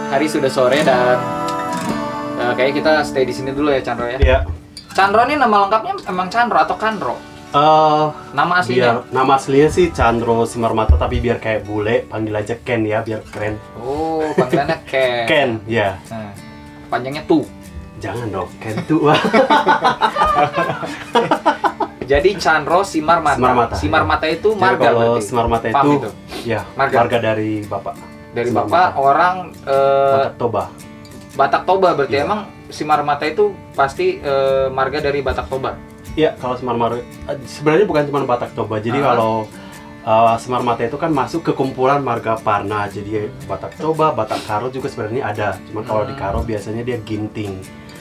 hari sudah sore dan kayaknya kita stay di sini dulu ya, Chandro ya. Iya. Chandro ini nama lengkapnya emang Chandro atau Kandro? Nama aslinya sih Chandro Simarmata, tapi biar kayak bule panggil aja Ken ya, biar keren. Oh, panggilannya Ken. Ken, ya. Nah, panjangnya Tu. Jangan dong, Ken tuh. Jadi Chandro Simarmata. Simarmata. Simarmata itu marga. Jadi kalau berarti. Simarmata Paham itu, ya marga dari bapak. Dari Simarmata. bapak orang Batak Toba. Batak Toba berarti. Iya. Emang Simarmata itu pasti marga dari Batak Toba. Iya, kalau Simarmata sebenarnya bukan cuma Batak Toba. Jadi kalau Simarmata itu kan masuk ke kumpulan marga Parna. Jadi Batak Toba, Batak Karo juga sebenarnya ada. Cuma kalau di Karo biasanya dia Ginting.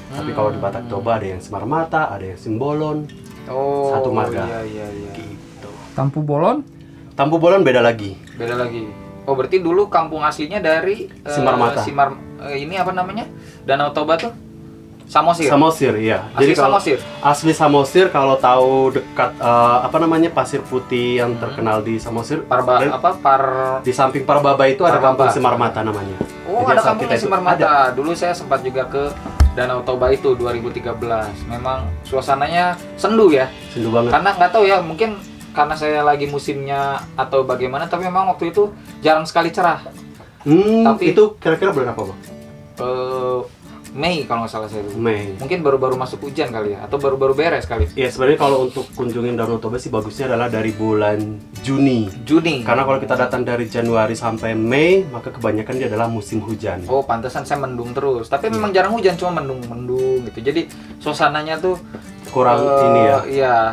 Tapi kalau di Batak Toba ada yang Simarmata, ada yang Simbolon. Oh, Satu marga. Iya. Gitu. Tampu Bolon? Tampu Bolon beda lagi. Beda lagi. Oh, berarti dulu kampung aslinya dari Simarmata. Ini apa namanya? Danau Toba tuh? Samosir. Samosir, iya. Asli Jadi kalau Samosir. asli Samosir, kalau tahu dekat apa namanya pasir putih yang terkenal di Samosir, di samping Parbaba itu ada kampung Simarmata namanya. Oh, jadi ada kampungnya Simarmata. ada. Dulu saya sempat juga ke Danau Toba itu 2013. Memang suasananya sendu ya. Sendu banget. Karena nggak tahu ya, mungkin karena saya lagi musimnya atau bagaimana, tapi memang waktu itu jarang sekali cerah. Tapi itu kira-kira bulan apa, Bang? Mei kalau nggak salah saya dulu. Mei. Mungkin baru-baru masuk hujan kali ya, atau baru-baru beres kali. Iya, sebenarnya kalau untuk kunjungin Danau Toba sih bagusnya adalah dari bulan Juni. Karena kalau kita datang dari Januari sampai Mei, maka kebanyakan dia adalah musim hujan. Oh, pantesan saya mendung terus. Tapi memang jarang hujan, cuma mendung gitu. Jadi suasananya tuh kurang ini ya. Iya.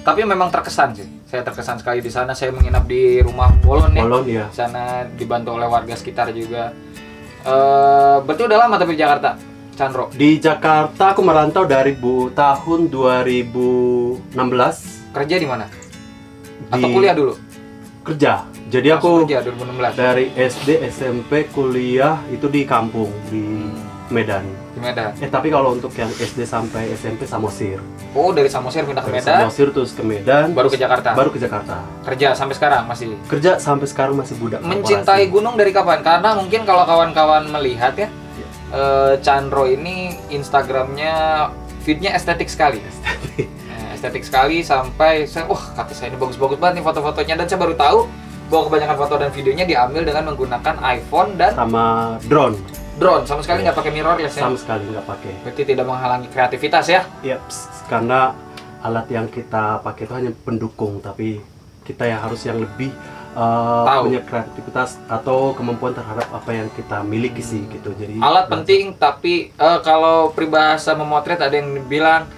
Tapi memang terkesan sih. Saya terkesan sekali di sana. Saya menginap di rumah Bolon ya. Bolon ya. Di sana dibantu oleh warga sekitar juga. Berarti udah lama tapi di Jakarta, Chandro? Di Jakarta aku merantau dari tahun 2016. Kerja di mana? Atau kuliah dulu? Kerja. Jadi Langsung aku kerja 2016. dari SD, SMP, kuliah itu di kampung di Medan. Di Medan. Tapi kalau untuk yang SD sampai SMP Samosir. Oh, dari Samosir pindah ke Dari Medan. Samosir terus ke Medan. Baru ke Jakarta. Baru ke Jakarta. Kerja sampai sekarang masih. Kerja sampai sekarang masih budak. Mencintai gunung dari kapan? Karena mungkin kalau kawan-kawan melihat ya, Chandro ini Instagramnya feednya estetik sekali. Estetik sekali sampai saya, kata saya ini bagus-bagus banget nih foto-fotonya, dan saya baru tahu bahwa kebanyakan foto dan videonya diambil dengan menggunakan iPhone dan sama drone sama sekali nggak pakai mirrorless ya. Sama sekali nggak pakai. Berarti tidak menghalangi kreativitas ya? Iya, karena alat yang kita pakai itu hanya pendukung, tapi kita yang harus yang lebih punya kreativitas atau kemampuan terhadap apa yang kita miliki sih gitu. Jadi alat penting, tapi kalau peribahasa memotret ada yang bilang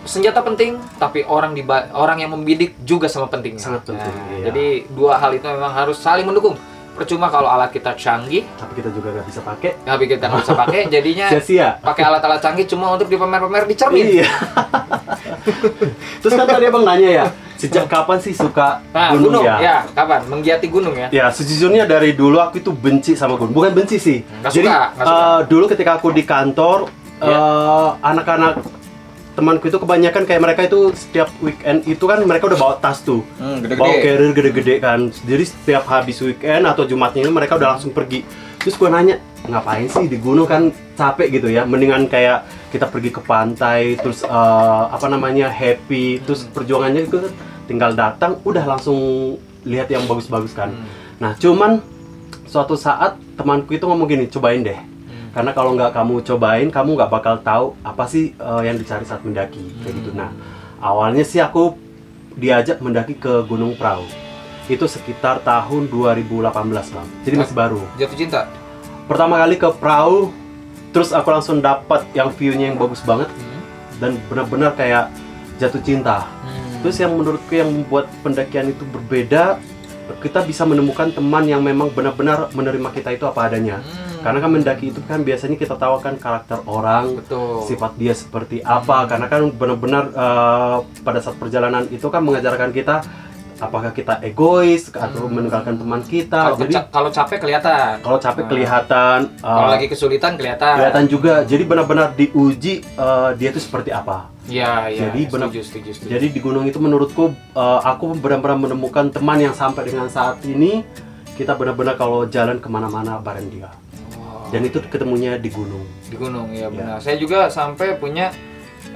senjata penting, tapi orang yang membidik juga sama pentingnya. Sangat penting. Nah, iya. Jadi dua hal itu memang harus saling mendukung. Percuma kalau alat kita canggih, tapi kita juga nggak bisa pakai. Jadinya sia-sia. Pakai alat-alat canggih cuma untuk dipamer-pamer di cermin. Iya. Terus kan tadi abang nanya ya, sejak kapan sih suka gunung ya? Ya, kapan? Menggiati gunung ya? Ya, sejujurnya dari dulu aku itu benci sama gunung. Bukan benci sih. Nggak Jadi suka. dulu ketika aku di kantor, anak-anak temanku itu kebanyakan kayak mereka itu setiap weekend itu kan mereka udah bawa tas tuh, bawa carrier gede-gede kan. Jadi setiap habis weekend atau Jumatnya ini mereka udah langsung pergi. Terus gue nanya, ngapain sih di gunung, kan capek gitu ya, mendingan kayak kita pergi ke pantai terus happy, terus perjuangannya itu tinggal datang udah langsung lihat yang bagus-bagus kan. Nah cuman suatu saat temanku itu ngomong gini, cobain deh. Karena kalau nggak kamu cobain, kamu nggak bakal tahu apa sih yang dicari saat mendaki, kayak gitu. Nah, awalnya sih aku diajak mendaki ke Gunung Prau. Itu sekitar tahun 2018, Bang. Jadi masih baru. Jatuh cinta? Pertama kali ke Prau, terus aku langsung dapat yang view-nya yang bagus banget. Dan benar-benar kayak jatuh cinta. Terus yang menurutku yang membuat pendakian itu berbeda, kita bisa menemukan teman yang memang benar-benar menerima kita itu apa adanya. Karena kan mendaki itu kan biasanya kita tahu kan karakter orang, sifat dia seperti apa. Karena kan benar-benar pada saat perjalanan itu kan mengajarkan kita apakah kita egois atau meninggalkan teman kita. Kalau capek kelihatan. Kalau capek kelihatan. Kalau lagi kesulitan kelihatan. Kelihatan juga. Jadi benar-benar diuji dia itu seperti apa. Iya. Jadi setuju. Jadi di gunung itu menurutku aku benar-benar menemukan teman yang sampai dengan saat ini kita benar-benar kalau jalan kemana-mana bareng dia. Dan itu ketemunya di gunung. Di gunung, ya benar. Saya juga sampai punya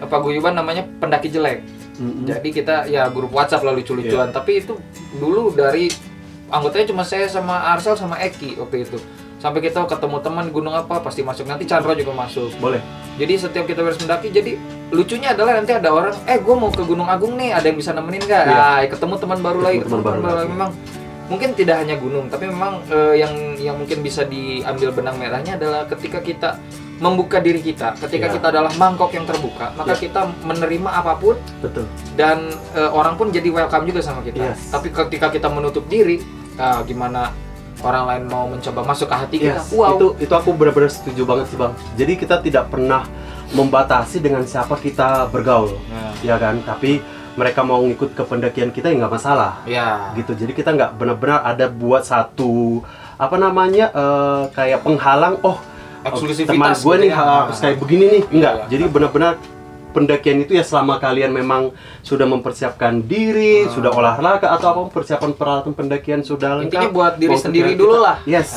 paguyuban namanya Pendaki Jelek. Jadi kita ya grup WhatsApp lah lucu-lucuan. Tapi itu dulu dari anggotanya cuma saya sama Arsal sama Eki waktu itu. Sampai kita ketemu teman gunung apa pasti masuk, nanti Chandra juga masuk. Boleh. Jadi setiap kita beres mendaki, jadi lucunya adalah nanti ada orang, gue mau ke Gunung Agung nih, ada yang bisa nemenin nggak? Nah, ketemu teman baru lagi, ketemu teman baru lagi. Memang mungkin tidak hanya gunung, tapi memang yang mungkin bisa diambil benang merahnya adalah ketika kita membuka diri kita, ketika kita adalah mangkok yang terbuka, maka kita menerima apapun. Betul. Dan orang pun jadi welcome juga sama kita. Tapi ketika kita menutup diri, gimana orang lain mau mencoba masuk ke hati kita? Wow. Itu aku benar-benar setuju banget sih Bang. Jadi kita tidak pernah membatasi dengan siapa kita bergaul, ya kan? Tapi mereka mau ngikut ke pendakian kita ya nggak masalah, gitu. Jadi kita nggak benar-benar ada buat satu apa namanya kayak penghalang. Teman gue nih harus kayak begini nih, enggak. Jadi benar-benar pendakian itu ya selama kalian memang sudah mempersiapkan diri, sudah olahraga atau apa persiapan peralatan pendakian sudah lengkap. Intinya buat diri sendiri dulu lah. Yes.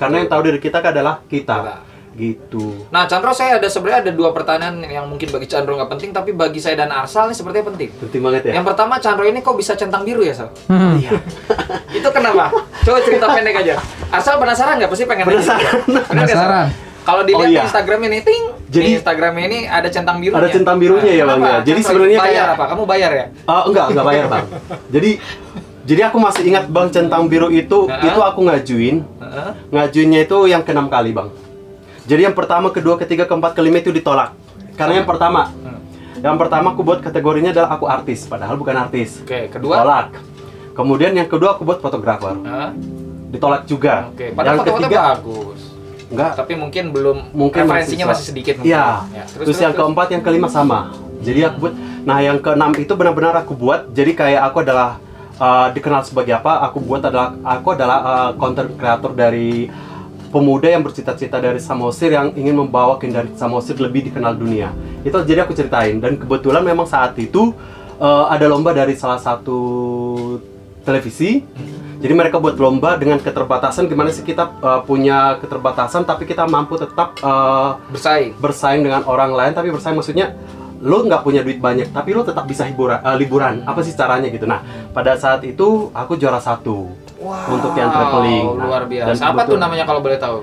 Karena yang tahu diri kita adalah kita. Gitu. Nah, Chandro, saya sebenarnya ada 2 pertanyaan yang mungkin bagi Chandro nggak penting, tapi bagi saya dan Arsal ini sepertinya penting. Penting banget ya. Yang pertama, Chandro ini kok bisa centang biru ya, Sal? Iya. Itu kenapa? Coba cerita pendek aja. Arsal penasaran nggak? Pasti pengen penasaran. Kalau dilihat di Instagram ini, jadi di Instagram ini ada centang birunya. Ada centang birunya ya Bang ya. Jadi sebenarnya bayar apa? Kamu bayar ya? Enggak bayar Bang. Jadi aku masih ingat Bang, centang biru itu aku ngajuin. Ngajuinnya itu yang ke-6 kali Bang. Jadi yang pertama, kedua, ketiga, keempat, kelima itu ditolak. Karena yang pertama aku buat kategorinya adalah aku artis, padahal bukan artis. Oke, kedua ditolak. Kemudian yang kedua aku buat fotografer. Ditolak juga. Oke, padahal yang ketiga bagus. Enggak, tapi mungkin referensinya masih sedikit mungkin. Iya. Terus yang keempat, yang kelima sama. Jadi aku buat. Nah, yang keenam itu benar-benar aku buat. Jadi kayak aku adalah dikenal sebagai apa? Aku adalah content creator dari pemuda yang bercita-cita dari Samosir yang ingin membawa keindahan Samosir lebih dikenal dunia. Itu jadi aku ceritain. Dan kebetulan memang saat itu ada lomba dari salah satu televisi. Jadi mereka buat lomba dengan keterbatasan, gimana sih kita punya keterbatasan tapi kita mampu tetap bersaing dengan orang lain. Tapi bersaing maksudnya lo nggak punya duit banyak tapi lo tetap bisa liburan. Apa sih caranya gitu. Nah, pada saat itu aku juara 1 untuk yang traveling. Luar biasa. Apa tuh namanya kalau boleh tahu?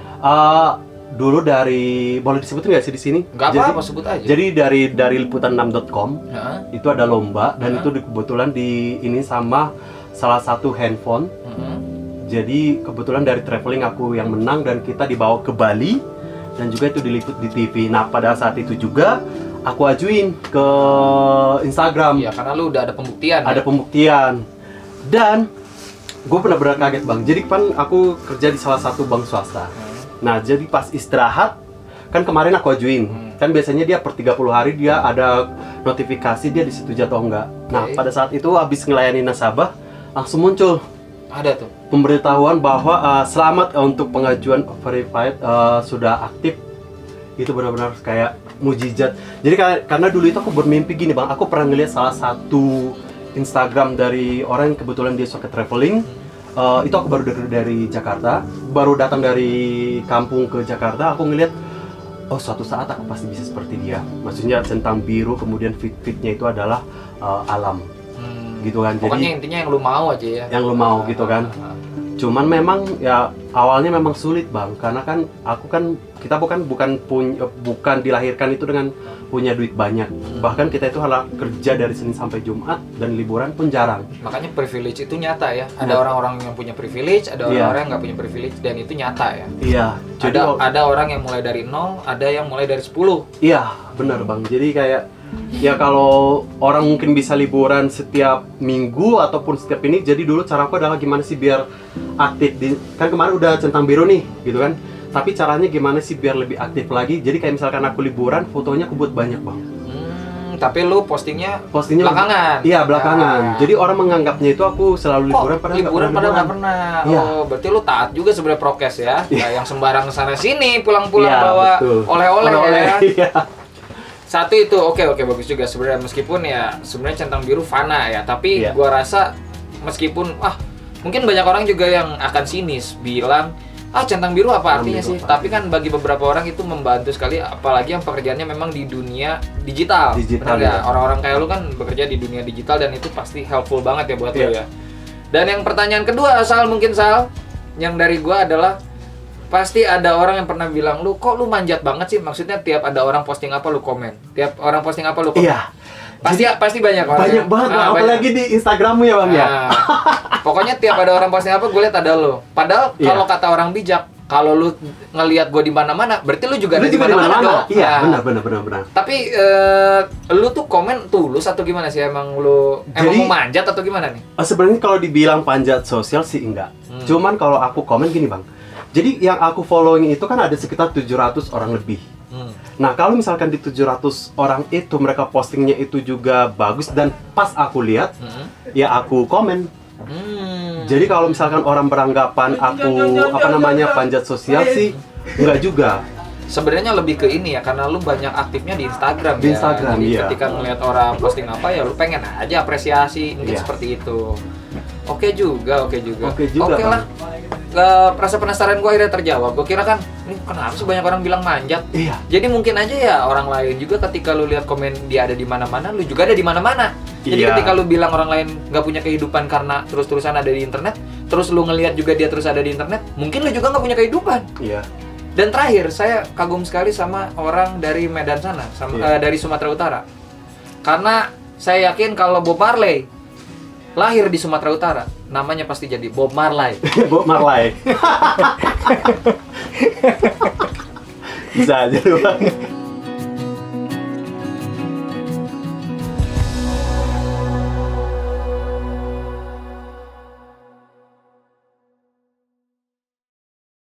Dulu dari, boleh disebutin nggak sih di sini? Nggak apa-apa, sebut aja. Jadi dari liputan6.com itu ada lomba dan itu kebetulan ini sama salah satu handphone. Jadi kebetulan dari traveling aku yang menang dan kita dibawa ke Bali dan juga itu diliput di TV. Nah, pada saat itu juga aku ajuin ke Instagram. Ya, karena lu udah ada pembuktian. Ada pembuktian. Dan gue benar-benar kaget Bang. Jadi kan aku kerja di salah satu bank swasta. Nah, jadi pas istirahat kan kemarin aku ajuin. Kan biasanya dia per 30 hari dia ada notifikasi dia disetujui atau enggak. Nah, pada saat itu habis ngelayani nasabah langsung muncul ada tuh pemberitahuan bahwa selamat untuk pengajuan verified sudah aktif. Itu benar-benar kayak mujizat. Jadi karena dulu itu aku bermimpi gini Bang, aku pernah ngeliat salah satu Instagram dari orang yang kebetulan dia suka traveling. Itu aku baru dari Jakarta, baru datang dari kampung ke Jakarta. Aku ngeliat, oh suatu saat aku pasti bisa seperti dia. Maksudnya centang biru, kemudian fit-fitnya itu adalah alam, gitu kan. Pokoknya intinya yang lu mau aja ya. Yang lu mau gitu kan. Cuman memang ya awalnya memang sulit Bang, karena kan kita bukan dilahirkan itu dengan punya duit banyak. Bahkan kita itu harus kerja dari Senin sampai Jumat dan liburan pun jarang. Makanya privilege itu nyata ya. Ada orang-orang yang punya privilege, ada orang-orang yang nggak punya privilege, dan itu nyata ya. Iya. Jadi ada orang yang mulai dari 0, ada yang mulai dari 10. Iya, benar Bang. Jadi kayak ya kalau orang mungkin bisa liburan setiap minggu ataupun setiap ini, jadi dulu cara aku adalah gimana sih biar aktif kan kemarin udah centang biru nih gitu kan, tapi caranya gimana sih biar lebih aktif lagi. Jadi kayak misalkan aku liburan, fotonya aku buat banyak Bang. Tapi lu postingnya belakangan. Iya, belakangan. Jadi orang menganggapnya itu aku selalu liburan padahal nggak pernah. Ya. Oh, berarti lu taat juga sebenarnya prokes ya. Yang sembarang sana sini pulang-pulang bawa oleh-oleh ya. Iya. Satu itu oke bagus juga sebenarnya, meskipun ya sebenarnya centang biru fana ya, tapi gua rasa meskipun mungkin banyak orang juga yang akan sinis bilang centang biru apa artinya sih? Tapi kan bagi beberapa orang itu membantu sekali, apalagi yang pekerjaannya memang di dunia digital. Benar ya? Orang-orang kayak lu kan bekerja di dunia digital dan itu pasti helpful banget ya buat lu ya. Dan yang pertanyaan kedua, Sal, yang dari gua adalah pasti ada orang yang pernah bilang, lu kok lu manjat banget sih? Maksudnya tiap ada orang posting apa lu komen, tiap orang posting apa lu komen. Iya. Pasti banyak orang. Banyak banget, apalagi di Instagrammu ya Bang ya. Pokoknya tiap ada orang posting apa, gue lihat ada lo. Padahal kalau kata orang bijak, kalau lu ngelihat gue di mana-mana, berarti lu juga ada di mana-mana dong. Iya, benar. Tapi lu tuh komen tulus atau gimana sih? Emang lu mau manjat atau gimana nih? Sebenarnya kalau dibilang panjat sosial sih enggak. Cuman kalau aku komen gini Bang. Jadi yang aku following itu kan ada sekitar 700 orang lebih. Nah, kalau misalkan di 700 orang itu mereka postingnya itu juga bagus dan pas aku lihat, ya aku komen. Jadi kalau misalkan orang beranggapan aku panjat sosial sih, enggak juga. Sebenarnya lebih ke ini ya, karena lu banyak aktifnya di Instagram. Di Instagram, Jadi iya. ketika ngelihat orang posting apa ya lu pengen aja apresiasi, mungkin seperti itu. Oke juga. Oke lah. Rasa penasaran gue akhirnya terjawab. Gue kira kan, ini kenapa sih banyak orang bilang manjat? Iya. Jadi mungkin aja ya orang lain juga ketika lu lihat komen dia ada di mana-mana, lu juga ada di mana-mana. Jadi ketika lu bilang orang lain nggak punya kehidupan karena terus-terusan ada di internet, terus lu ngelihat juga dia terus ada di internet, mungkin lu juga nggak punya kehidupan. Iya. Dan terakhir, saya kagum sekali sama orang dari Medan sana, dari Sumatera Utara. Karena saya yakin kalau Bob Marley lahir di Sumatera Utara, namanya pasti jadi Bob Marley. Bob Marley. Bisa aja lu Bang.